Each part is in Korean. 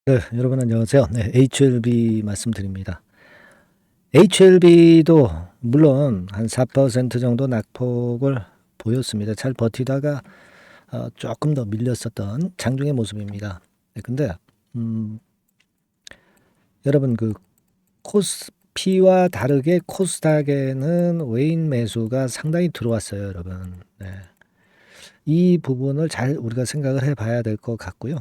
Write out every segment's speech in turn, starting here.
네, 여러분 안녕하세요. 네, HLB 말씀드립니다. HLB도 물론 한 4% 정도 낙폭을 보였습니다. 잘 버티다가 조금 더 밀렸었던 장중의 모습입니다. 네, 근데 여러분 그 코스피와 다르게 코스닥에는 외인 매수가 상당히 들어왔어요, 여러분. 네. 이 부분을 잘 우리가 생각을 해봐야 될 것 같고요.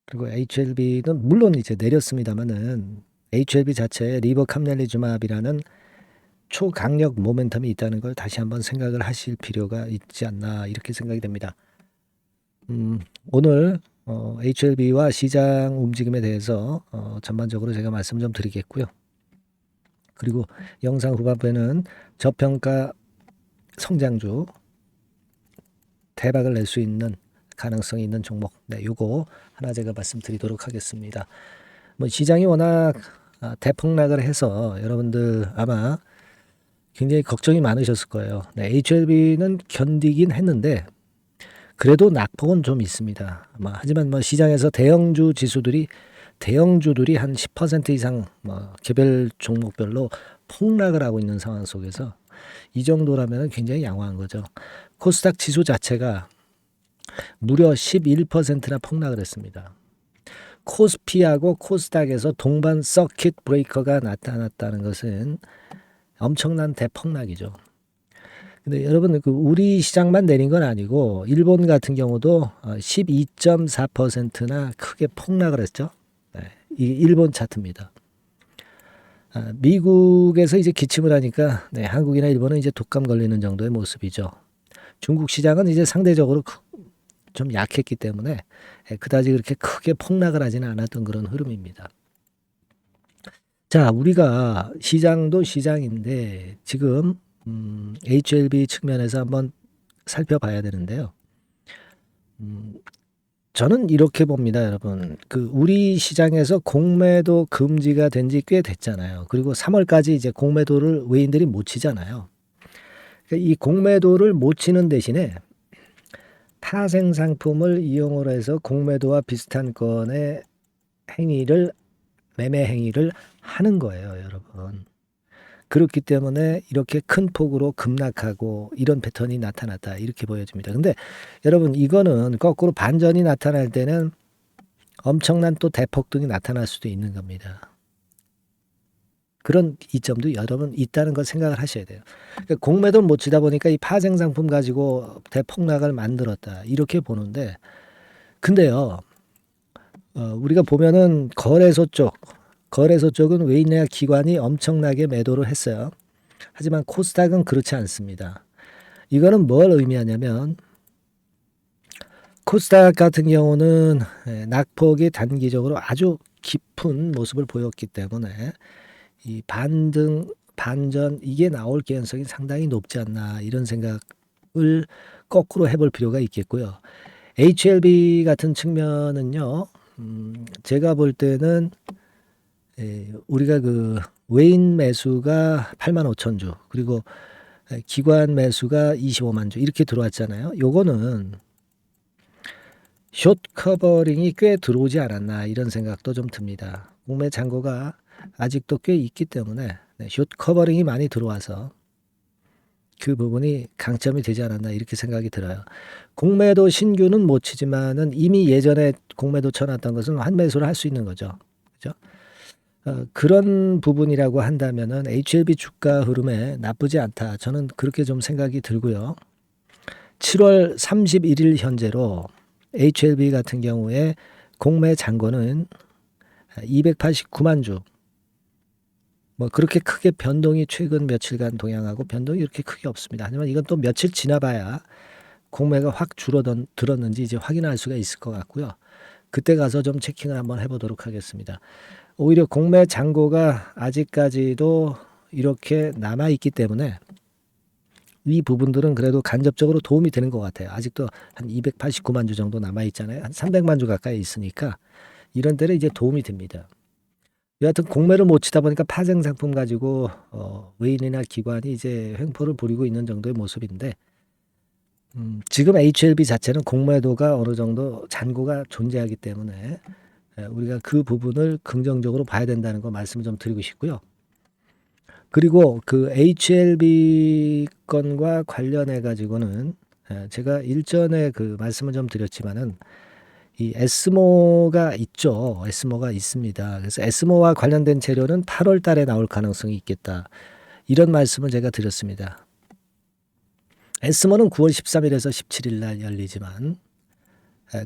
그리고 HLB는 물론 이제 내렸습니다만은 HLB 자체에 리버캄넬리주맙이라는 초강력 모멘텀이 있다는 걸 다시 한번 생각을 하실 필요가 있지 않나 이렇게 생각이 됩니다. 오늘 HLB와 시장 움직임에 대해서 전반적으로 제가 말씀 좀 드리겠고요. 그리고 영상 후반부에는 저평가 성장주 대박을 낼 수 있는 가능성이 있는 종목, 네, 요거 하나 제가 말씀드리도록 하겠습니다. 뭐 시장이 워낙 대폭락을 해서 여러분들 아마 굉장히 걱정이 많으셨을 거예요. 네, HLB는 견디긴 했는데 그래도 낙폭은 좀 있습니다. 하지만 뭐 시장에서 대형주들이 한 10% 이상 개별 종목별로 폭락을 하고 있는 상황 속에서 이 정도라면 굉장히 양호한 거죠. 코스닥 지수 자체가 무려 11%나 폭락을 했습니다. 코스피하고 코스닥에서 동반 서킷 브레이커가 나타났다는 것은 엄청난 대폭락이죠. 근데 여러분 그 우리 시장만 내린 건 아니고 일본 같은 경우도 12.4%나 크게 폭락을 했죠. 네, 이게 일본 차트입니다. 미국에서 이제 기침을 하니까 네, 한국이나 일본은 이제 독감 걸리는 정도의 모습이죠. 중국 시장은 이제 상대적으로 좀 약했기 때문에 그다지 그렇게 크게 폭락을 하지는 않았던 그런 흐름입니다. 자, 우리가 시장도 시장인데 지금 HLB 측면에서 한번 살펴봐야 되는데요. 저는 이렇게 봅니다, 여러분. 그 우리 시장에서 공매도 금지가 된 지 꽤 됐잖아요. 그리고 3월까지 이제 공매도를 외인들이 못 치잖아요. 그러니까 이 공매도를 못 치는 대신에 파생 상품을 이용을 해서 공매도와 비슷한 건의 매매 행위를 하는 거예요, 여러분. 그렇기 때문에 이렇게 큰 폭으로 급락하고 이런 패턴이 나타났다 이렇게 보여집니다. 근데 여러분 이거는 거꾸로 반전이 나타날 때는 엄청난 또 대폭등이 나타날 수도 있는 겁니다. 그런 이점도 여러분 있다는 걸 생각을 하셔야 돼요. 그러니까 공매도를 못 치다 보니까 이 파생 상품 가지고 대폭락을 만들었다 이렇게 보는데 근데요 우리가 보면은 거래소 쪽은 외인이나 기관이 엄청나게 매도를 했어요. 하지만 코스닥은 그렇지 않습니다. 이거는 뭘 의미하냐면 코스닥 같은 경우는 낙폭이 단기적으로 아주 깊은 모습을 보였기 때문에 이 반전 이게 나올 개연성이 상당히 높지 않나 이런 생각을 거꾸로 해볼 필요가 있겠고요. HLB 같은 측면은요. 제가 볼 때는 우리가 그 외인 매수가 85,000주 그리고 기관 매수가 25만 주 이렇게 들어왔잖아요. 요거는 숏 커버링이 꽤 들어오지 않았나 이런 생각도 좀 듭니다. 공매 잔고가 아직도 꽤 있기 때문에 숏 커버링이 많이 들어와서 그 부분이 강점이 되지 않았나 이렇게 생각이 들어요. 공매도 신규는 못 치지만은 이미 예전에 공매도 쳐놨던 것은 환매수를 할 수 있는 거죠. 그죠? 그런 부분이라고 한다면은 HLB 주가 흐름에 나쁘지 않다. 저는 그렇게 좀 생각이 들고요. 7월 31일 현재로 HLB 같은 경우에 공매 잔고는 289만 주. 뭐 그렇게 크게 변동이 최근 며칠간 동향하고 변동이 이렇게 크게 없습니다. 하지만 이건 또 며칠 지나봐야 공매가 확 줄어들었는지 이제 확인할 수가 있을 것 같고요. 그때 가서 좀 체킹을 한번 해보도록 하겠습니다. 오히려 공매 잔고가 아직까지도 이렇게 남아있기 때문에 이 부분들은 그래도 간접적으로 도움이 되는 것 같아요. 아직도 한 289만 주 정도 남아있잖아요. 한 300만 주 가까이 있으니까 이런 데는 이제 도움이 됩니다. 여하튼 공매를 못 치다 보니까 파생 상품 가지고 외인이나 기관이 이제 횡포를 부리고 있는 정도의 모습인데 지금 HLB 자체는 공매도가 어느 정도 잔고가 존재하기 때문에 우리가 그 부분을 긍정적으로 봐야 된다는 거 말씀을 좀 드리고 싶고요. 그리고 그 HLB 건과 관련해 가지고는 제가 일전에 그 말씀을 좀 드렸지만은 이 에스모가 있죠. 에스모가 있습니다. 그래서 에스모와 관련된 재료는 8월 달에 나올 가능성이 있겠다. 이런 말씀을 제가 드렸습니다. 에스모는 9월 13일에서 17일 날 열리지만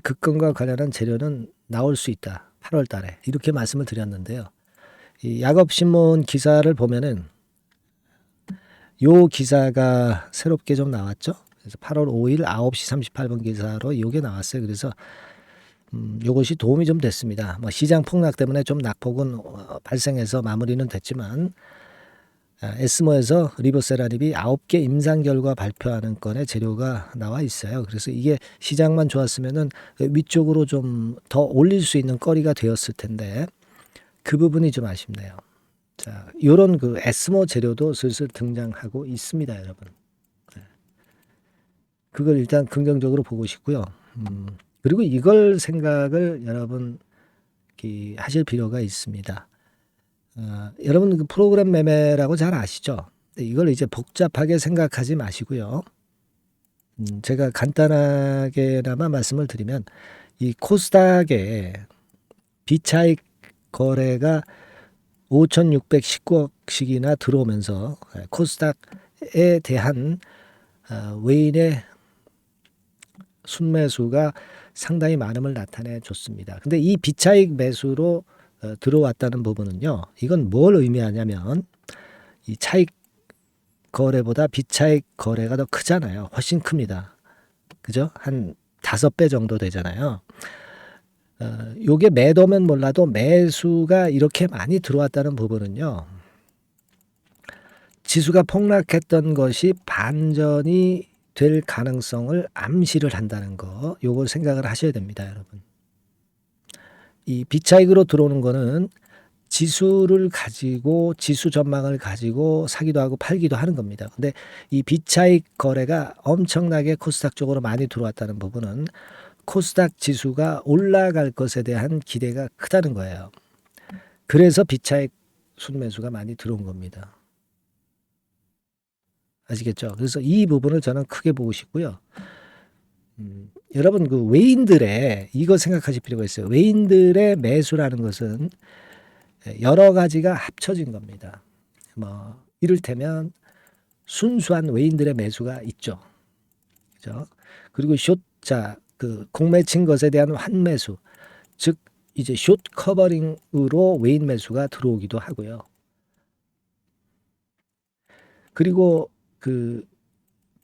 그 건과 관련한 재료는 나올 수 있다. 8월 달에. 이렇게 말씀을 드렸는데요. 이 야곱신문 기사를 보면은 요 기사가 새롭게 좀 나왔죠. 그래서 8월 5일 9시 38분 기사로 이게 나왔어요. 그래서 요것이 도움이 좀 됐습니다. 뭐 시장 폭락 때문에 좀 낙폭은 발생해서 마무리는 됐지만 에스모에서 리보세라닙이 9개 임상 결과 발표하는 건의 재료가 나와 있어요. 그래서 이게 시장만 좋았으면은 위쪽으로 좀 더 올릴 수 있는 거리가 되었을 텐데 그 부분이 좀 아쉽네요. 자, 요런 그 에스모 재료도 슬슬 등장하고 있습니다, 여러분. 그걸 일단 긍정적으로 보고 싶고요. 그리고 이걸 생각을 여러분 하실 필요가 있습니다. 여러분 그 프로그램 매매라고 잘 아시죠? 이걸 이제 복잡하게 생각하지 마시고요. 제가 간단하게나마 말씀을 드리면 이 코스닥의 비차익 거래가 5,619억씩이나 들어오면서 코스닥에 대한 외인의 순매수가 상당히 많음을 나타내 줬습니다. 근데 이 비차익 매수로 들어왔다는 부분은요. 이건 뭘 의미하냐면 이 차익 거래보다 비차익 거래가 더 크잖아요. 훨씬 큽니다. 그죠? 한 5배 정도 되잖아요. 요게 매도면 몰라도 매수가 이렇게 많이 들어왔다는 부분은요. 지수가 폭락했던 것이 반전이 될 가능성을 암시를 한다는 거, 요걸 생각을 하셔야 됩니다, 여러분. 이 비차익으로 들어오는 거는 지수를 가지고 지수 전망을 가지고 사기도 하고 팔기도 하는 겁니다. 근데 이 비차익 거래가 엄청나게 코스닥 쪽으로 많이 들어왔다는 부분은 코스닥 지수가 올라갈 것에 대한 기대가 크다는 거예요. 그래서 비차익 순매수가 많이 들어온 겁니다. 아시겠죠? 그래서 이 부분을 저는 크게 보고 싶고요. 여러분 그 외인들의 이거 생각하실 필요가 있어요. 외인들의 매수라는 것은 여러 가지가 합쳐진 겁니다. 뭐 이를테면 순수한 외인들의 매수가 있죠. 그죠? 그리고 숏자 그 공매친 것에 대한 환매수, 즉 이제 숏 커버링으로 외인 매수가 들어오기도 하고요. 그리고 그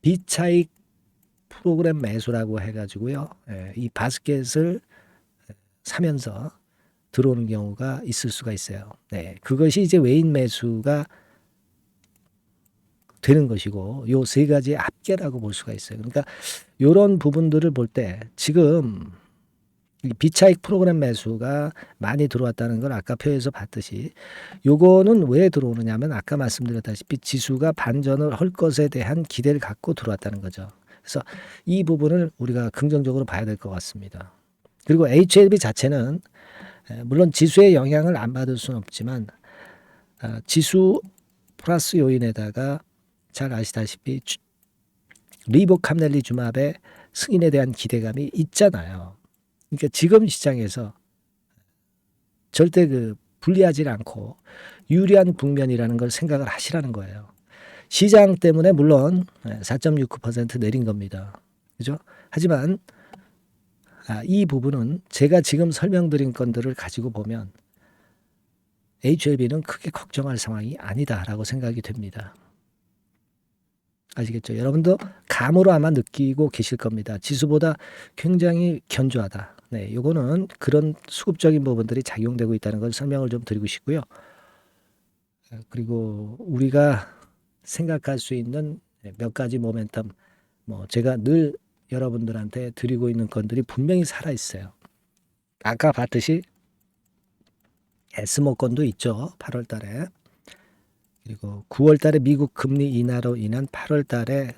비차익 프로그램 매수라고 해가지고요. 이 바스켓을 사면서 들어오는 경우가 있을 수가 있어요. 네, 그것이 이제 외인 매수가 되는 것이고 요 세 가지의 합계라고 볼 수가 있어요. 그러니까 이런 부분들을 볼 때 지금 비차익 프로그램 매수가 많이 들어왔다는 걸 아까 표에서 봤듯이 요거는 왜 들어오느냐면 아까 말씀드렸다시피 지수가 반전을 할 것에 대한 기대를 갖고 들어왔다는 거죠. 그래서 이 부분을 우리가 긍정적으로 봐야 될 것 같습니다. 그리고 HLB 자체는 물론 지수의 영향을 안 받을 수는 없지만 지수 플러스 요인에다가 잘 아시다시피 리보캄넬리주맙의 승인에 대한 기대감이 있잖아요. 그러니까 지금 시장에서 절대 그 불리하지 않고 유리한 국면이라는 걸 생각을 하시라는 거예요. 시장 때문에 물론 4.69% 내린 겁니다. 그죠? 하지만 이 부분은 제가 지금 설명드린 건들을 가지고 보면 HLB는 크게 걱정할 상황이 아니다라고 생각이 됩니다. 아시겠죠? 여러분도 감으로 아마 느끼고 계실 겁니다. 지수보다 굉장히 견조하다. 네, 요거는 그런 수급적인 부분들이 작용되고 있다는 걸 설명을 좀 드리고 싶고요. 그리고 우리가 생각할 수 있는 몇 가지 모멘텀, 뭐 제가 늘 여러분들한테 드리고 있는 건들이 분명히 살아 있어요. 아까 봤듯이 에스모 건도 있죠. 8월 달에. 그리고 9월 달에 미국 금리 인하로 인한 8월 달에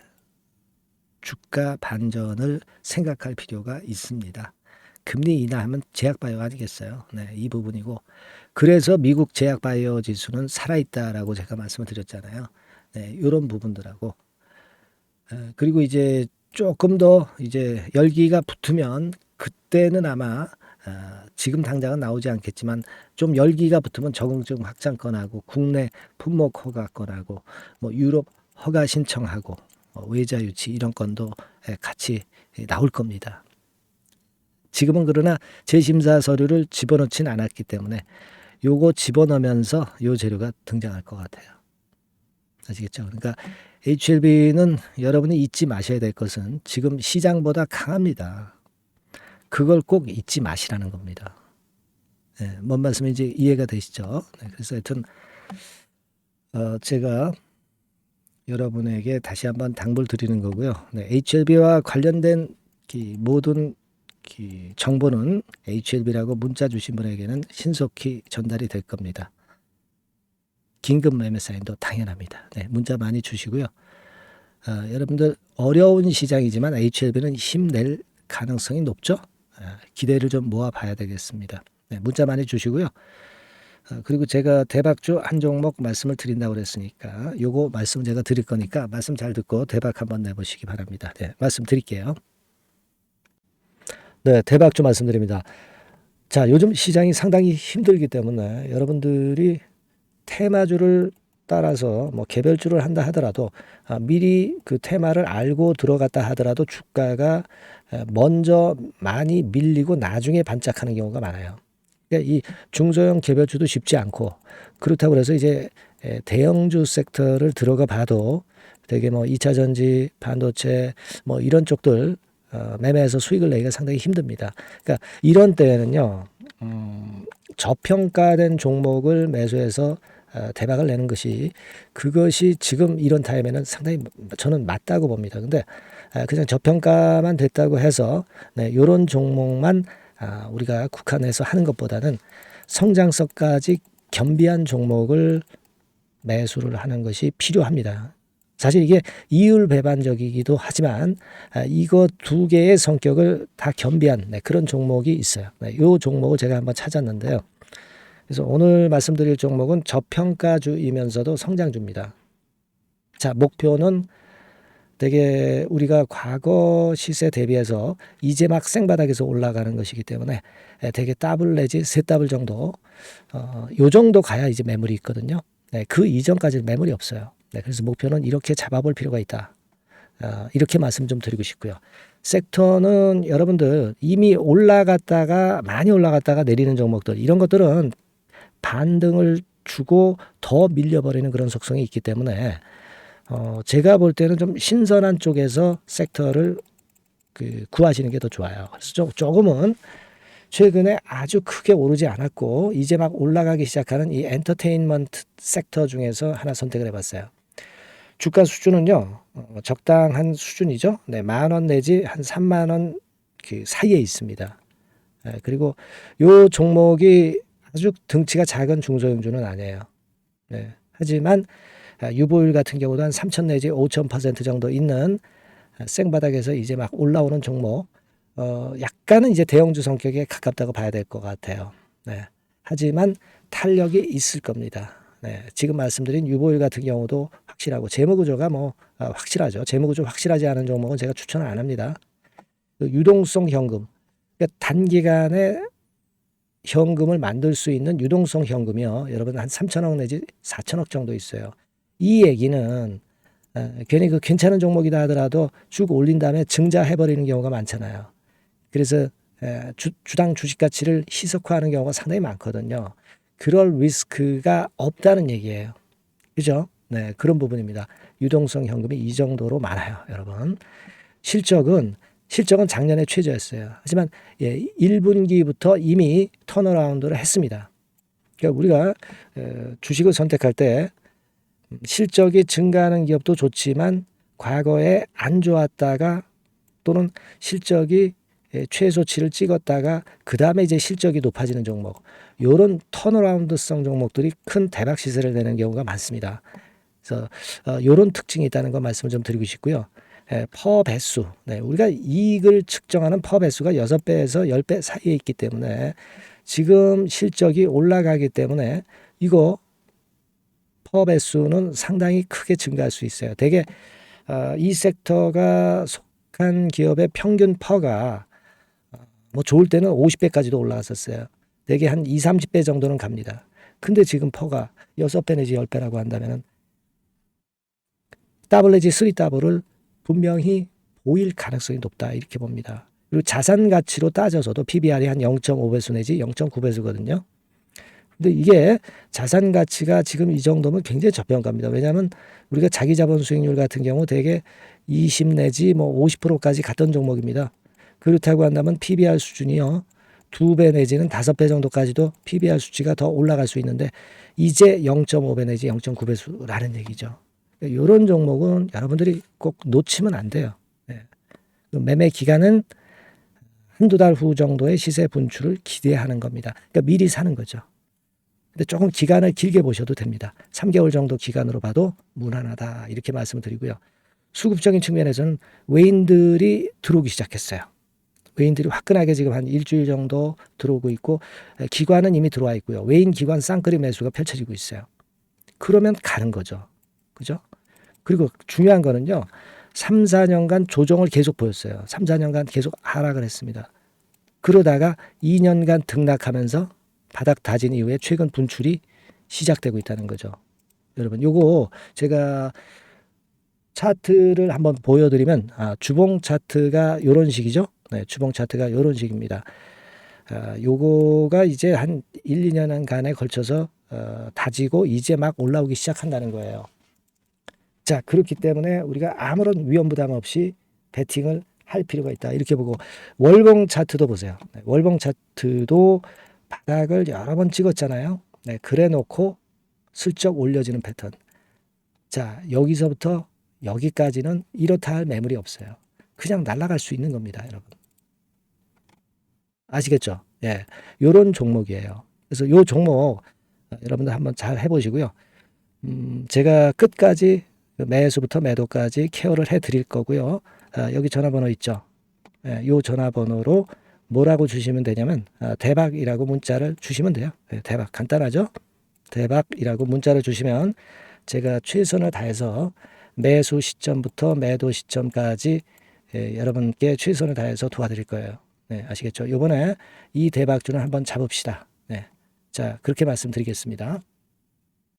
주가 반전을 생각할 필요가 있습니다. 금리 인하하면 제약바이오 아니겠어요. 네, 이 부분이고 그래서 미국 제약바이오 지수는 살아있다라고 제가 말씀을 드렸잖아요. 네, 이런 부분들하고 그리고 이제 조금 더 이제 열기가 붙으면 그때는 아마 지금 당장은 나오지 않겠지만 좀 열기가 붙으면 적응증 확장권하고 국내 품목 허가권하고 뭐 유럽 허가 신청하고 외자 유치 이런 건도 같이 나올 겁니다. 지금은 그러나 재심사 서류를 집어넣진 않았기 때문에 요거 집어넣으면서 요 재료가 등장할 것 같아요. 아시겠죠? 그러니까 HLB는 여러분이 잊지 마셔야 될 것은 지금 시장보다 강합니다. 그걸 꼭 잊지 마시라는 겁니다. 네, 뭔 말씀인지 이해가 되시죠? 네, 그래서 하여튼 제가 여러분에게 다시 한번 당부를 드리는 거고요. 네, HLB와 관련된 모든 정보는 HLB라고 문자 주신 분에게는 신속히 전달이 될 겁니다. 긴급 매매 사인도 당연합니다. 네, 문자 많이 주시고요. 여러분들 어려운 시장이지만 HLB는 힘낼 가능성이 높죠. 기대를 좀 모아봐야 되겠습니다. 네, 문자 많이 주시고요. 그리고 제가 대박주 한 종목 말씀을 드린다고 그랬으니까 요거 말씀 제가 드릴 거니까 말씀 잘 듣고 대박 한번 내보시기 바랍니다. 네, 말씀 드릴게요. 네, 대박주 말씀드립니다. 자, 요즘 시장이 상당히 힘들기 때문에 여러분들이 테마주를 따라서 뭐 개별주를 한다 하더라도 미리 그 테마를 알고 들어갔다 하더라도 주가가 먼저 많이 밀리고 나중에 반짝하는 경우가 많아요. 그러니까 이 중소형 개별주도 쉽지 않고 그렇다고 해서 이제 대형주 섹터를 들어가 봐도 되게 뭐 2차 전지, 반도체 뭐 이런 쪽들 매매해서 수익을 내기가 상당히 힘듭니다. 그러니까 이런 때에는요, 저평가된 종목을 매수해서 대박을 내는 것이 그것이 지금 이런 타임에는 상당히 저는 맞다고 봅니다. 근데 그냥 저평가만 됐다고 해서 네, 이런 종목만 우리가 국한해서 하는 것보다는 성장성까지 겸비한 종목을 매수를 하는 것이 필요합니다. 사실 이게 이율배반적이기도 하지만 이거 두 개의 성격을 다 겸비한 그런 종목이 있어요. 이 종목을 제가 한번 찾았는데요. 그래서 오늘 말씀드릴 종목은 저평가주이면서도 성장주입니다. 자, 목표는 되게 우리가 과거 시세 대비해서 이제 막 생바닥에서 올라가는 것이기 때문에 되게 더블 내지 세 더블 정도 요 정도 가야 이제 매물이 있거든요. 네, 그 이전까지는 매물이 없어요. 네, 그래서 목표는 이렇게 잡아볼 필요가 있다. 이렇게 말씀 좀 드리고 싶고요. 섹터는 여러분들 이미 올라갔다가 많이 올라갔다가 내리는 종목들 이런 것들은 반등을 주고 더 밀려버리는 그런 속성이 있기 때문에 제가 볼 때는 좀 신선한 쪽에서 섹터를 구하시는 게 더 좋아요. 그래서 조금은 최근에 아주 크게 오르지 않았고 이제 막 올라가기 시작하는 이 엔터테인먼트 섹터 중에서 하나 선택을 해봤어요. 주가 수준은요 적당한 수준이죠. 네, 10,000원 내지 한 30,000원 그 사이에 있습니다. 그리고 요 종목이 아주 덩치가 작은 중소형주는 아니에요. 네, 하지만 유보율 같은 경우도 한 3,000 내지 5,000% 정도 있는 생바닥에서 이제 막 올라오는 종목, 약간은 이제 대형주 성격에 가깝다고 봐야 될 것 같아요. 네, 하지만 탄력이 있을 겁니다. 네, 지금 말씀드린 유보율 같은 경우도 확실하고 재무구조가 뭐 확실하죠. 재무구조 확실하지 않은 종목은 제가 추천을 안 합니다. 유동성 현금, 그러니까 단기간에 현금을 만들 수 있는 유동성 현금이요. 여러분 한 3,000억 내지 4,000억 정도 있어요. 이 얘기는 괜히 그 괜찮은 종목이다 하더라도 쭉 올린 다음에 증자해버리는 경우가 많잖아요. 그래서 주당 주식 가치를 희석화하는 경우가 상당히 많거든요. 그럴 리스크가 없다는 얘기예요. 그죠? 네, 그런 부분입니다. 유동성 현금이 이 정도로 많아요, 여러분. 실적은 작년에 최저였어요. 하지만 1분기부터 이미 턴어라운드를 했습니다. 그러니까 우리가 주식을 선택할 때 실적이 증가하는 기업도 좋지만 과거에 안 좋았다가 또는 실적이 최소치를 찍었다가 그 다음에 이제 실적이 높아지는 종목, 이런 턴어라운드성 종목들이 큰 대박 시세를 내는 경우가 많습니다. 그래서 이런 특징이 있다는 거 말씀을 좀 드리고 싶고요. 퍼 배수. 네, 우리가 이익을 측정하는 퍼 배수가 6배에서 10배 사이에 있기 때문에 지금 실적이 올라가기 때문에 이거 퍼 배수는 상당히 크게 증가할 수 있어요. 대개 이 섹터가 속한 기업의 평균 퍼가 뭐 좋을 때는 50배까지도 올라갔었어요. 대개 한 2, 30배 정도는 갑니다. 근데 지금 퍼가 6배 내지 10배라고 한다면 더블 내지 3더블을 분명히 보일 가능성이 높다 이렇게 봅니다. 그리고 자산 가치로 따져서도 PBR이 한 0.5배수 내지 0.9배수거든요. 근데 이게 자산 가치가 지금 이 정도면 굉장히 저평가입니다. 왜냐하면 우리가 자기 자본 수익률 같은 경우 대개 20 내지 뭐 50%까지 갔던 종목입니다. 그렇다고 한다면 PBR 수준이요. 2배 내지는 5배 정도까지도 PBR 수치가 더 올라갈 수 있는데 이제 0.5배 내지 0.9배수라는 얘기죠. 이런 종목은 여러분들이 꼭 놓치면 안 돼요. 네. 매매 기간은 한두 달 후 정도의 시세 분출을 기대하는 겁니다. 그러니까 미리 사는 거죠. 근데 조금 기간을 길게 보셔도 됩니다. 3개월 정도 기간으로 봐도 무난하다 이렇게 말씀을 드리고요. 수급적인 측면에서는 외인들이 들어오기 시작했어요. 외인들이 화끈하게 지금 한 일주일 정도 들어오고 있고 기관은 이미 들어와 있고요. 외인 기관 쌍끌이 매수가 펼쳐지고 있어요. 그러면 가는 거죠. 그죠? 그리고 중요한 거는요. 3, 4년간 조정을 계속 보였어요. 3, 4년간 계속 하락을 했습니다. 그러다가 2년간 등락하면서 바닥 다진 이후에 최근 분출이 시작되고 있다는 거죠. 여러분 요거 제가 차트를 한번 보여드리면 주봉 차트가 이런 식이죠. 네, 주봉 차트가 이런 식입니다. 요거가 이제 한 1, 2년간에 걸쳐서 다지고 이제 막 올라오기 시작한다는 거예요. 자, 그렇기 때문에 우리가 아무런 위험 부담 없이 베팅을 할 필요가 있다. 이렇게 보고 월봉 차트도 보세요. 네, 월봉 차트도 바닥을 여러 번 찍었잖아요. 네, 그래 놓고 슬쩍 올려지는 패턴. 자, 여기서부터 여기까지는 이렇다 할 매물이 없어요. 그냥 날아갈 수 있는 겁니다, 여러분. 아시겠죠? 예. 요런 종목이에요. 그래서 요 종목 여러분들 한번 잘 해보시고요. 제가 끝까지 매수부터 매도까지 케어를 해 드릴 거고요. 여기 전화번호 있죠? 예, 요 전화번호로 뭐라고 주시면 되냐면 대박이라고 문자를 주시면 돼요. 예, 대박 간단하죠? 대박이라고 문자를 주시면 제가 최선을 다해서 매수 시점부터 매도 시점까지 여러분께 최선을 다해서 도와드릴 거예요. 네, 아시겠죠? 이번에 이 대박주는 한번 잡읍시다. 네, 자 그렇게 말씀드리겠습니다.